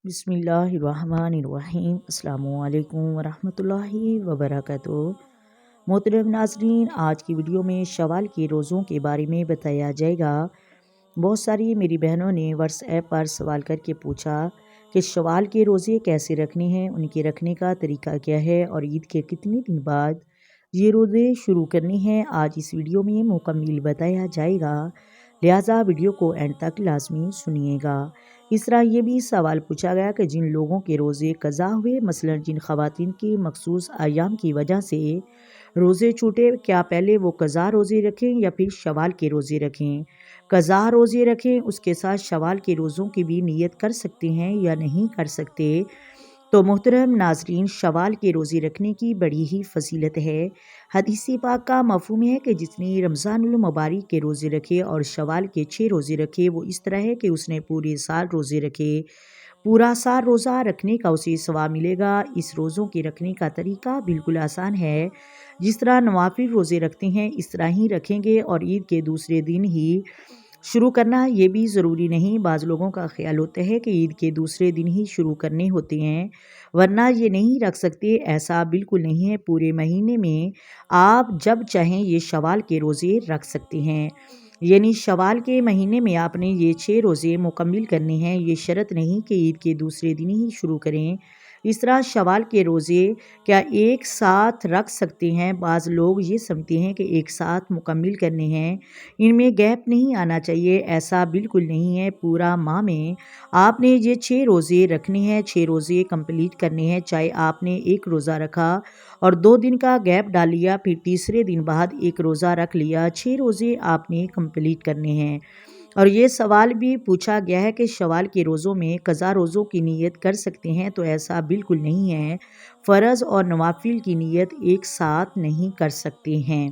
بسم اللہ الرحمن الرحیم۔ السلام علیکم ورحمۃ اللہ وبرکاتہ۔ محترم ناظرین، آج کی ویڈیو میں شوال کے روزوں کے بارے میں بتایا جائے گا۔ بہت ساری میری بہنوں نے واٹس ایپ پر سوال کر کے پوچھا کہ شوال کے روزے کیسے رکھنے ہیں، ان کے رکھنے کا طریقہ کیا ہے اور عید کے کتنے دن بعد یہ روزے شروع کرنے ہیں۔ آج اس ویڈیو میں مکمل بتایا جائے گا، لہٰذا ویڈیو کو اینڈ تک لازمی سنیے گا۔ اس طرح یہ بھی سوال پوچھا گیا کہ جن لوگوں کے روزے قضا ہوئے، مثلا جن خواتین کے مخصوص ایام کی وجہ سے روزے چھوٹے، کیا پہلے وہ قضا روزے رکھیں یا پھر شوال کے روزے رکھیں؟ قضا روزے رکھیں، اس کے ساتھ شوال کے روزوں کی بھی نیت کر سکتے ہیں یا نہیں کر سکتے؟ تو محترم ناظرین، شوال کے روزے رکھنے کی بڑی ہی فضیلت ہے۔ حدیث پاک کا مفہوم ہے کہ جس نے رمضان المبارک کے روزے رکھے اور شوال کے 6 روزے رکھے، وہ اس طرح ہے کہ اس نے پورے سال روزے رکھے۔ پورا سال روزہ رکھنے کا اسے ثواب ملے گا۔ اس روزوں کے رکھنے کا طریقہ بالکل آسان ہے۔ جس طرح نوافل روزے رکھتے ہیں اس طرح ہی رکھیں گے اور عید کے دوسرے دن ہی شروع کرنا یہ بھی ضروری نہیں۔ بعض لوگوں کا خیال ہوتا ہے کہ عید کے دوسرے دن ہی شروع کرنے ہوتے ہیں، ورنہ یہ نہیں رکھ سکتے۔ ایسا بالکل نہیں ہے، پورے مہینے میں آپ جب چاہیں یہ شوال کے روزے رکھ سکتے ہیں۔ یعنی شوال کے مہینے میں آپ نے یہ 6 روزے مکمل کرنے ہیں، یہ شرط نہیں کہ عید کے دوسرے دن ہی شروع کریں۔ اس طرح شوال کے روزے کیا ایک ساتھ رکھ سکتے ہیں؟ بعض لوگ یہ سمجھتے ہیں کہ ایک ساتھ مکمل کرنے ہیں، ان میں گیپ نہیں آنا چاہیے۔ ایسا بالکل نہیں ہے، پورا ماہ میں آپ نے یہ 6 روزے رکھنے ہیں، 6 روزے کمپلیٹ کرنے ہیں۔ چاہے آپ نے ایک روزہ رکھا اور 2 دن کا گیپ ڈال لیا، پھر تیسرے دن بعد ایک روزہ رکھ لیا، 6 روزے آپ نے کمپلیٹ کرنے ہیں۔ اور یہ سوال بھی پوچھا گیا ہے کہ شوال کے روزوں میں قضا روزوں کی نیت کر سکتے ہیں، تو ایسا بالکل نہیں ہے۔ فرض اور نوافل کی نیت ایک ساتھ نہیں کر سکتے ہیں۔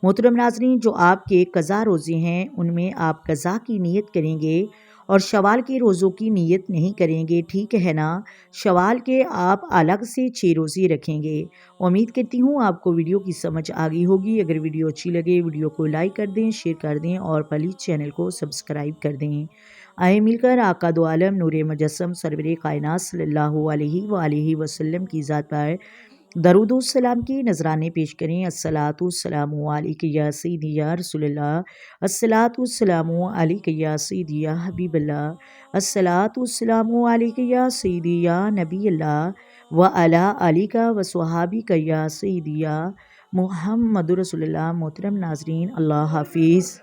محترم ناظرین، جو آپ کے قضا روزے ہیں ان میں آپ قضا کی نیت کریں گے اور شوال کے روزوں کی نیت نہیں کریں گے، ٹھیک ہے نا؟ شوال کے آپ الگ سے 6 روزے رکھیں گے۔ امید کرتی ہوں آپ کو ویڈیو کی سمجھ آ گئی ہوگی۔ اگر ویڈیو اچھی لگے ویڈیو کو لائک کر دیں، شیئر کر دیں اور پلیز چینل کو سبسکرائب کر دیں۔ آئے مل کر آقا دو عالم نور مجسم سرور کائنات صلی اللہ علیہ وآلہ وسلم کی ذات پر درود و سلام کی نذرانے پیش کریں۔ الصلاۃ والسلام علیک یا سیدی یا رسول اللہ، الصلاۃ والسلام علیک یا سیدی یا حبیب اللہ، الصلاۃ والسلام علیک یا سیدی یا نبی اللہ وعلی آلک وصحابک یا سیدی یا محمد رسول اللہ۔ محترم ناظرین، اللہ حافظ۔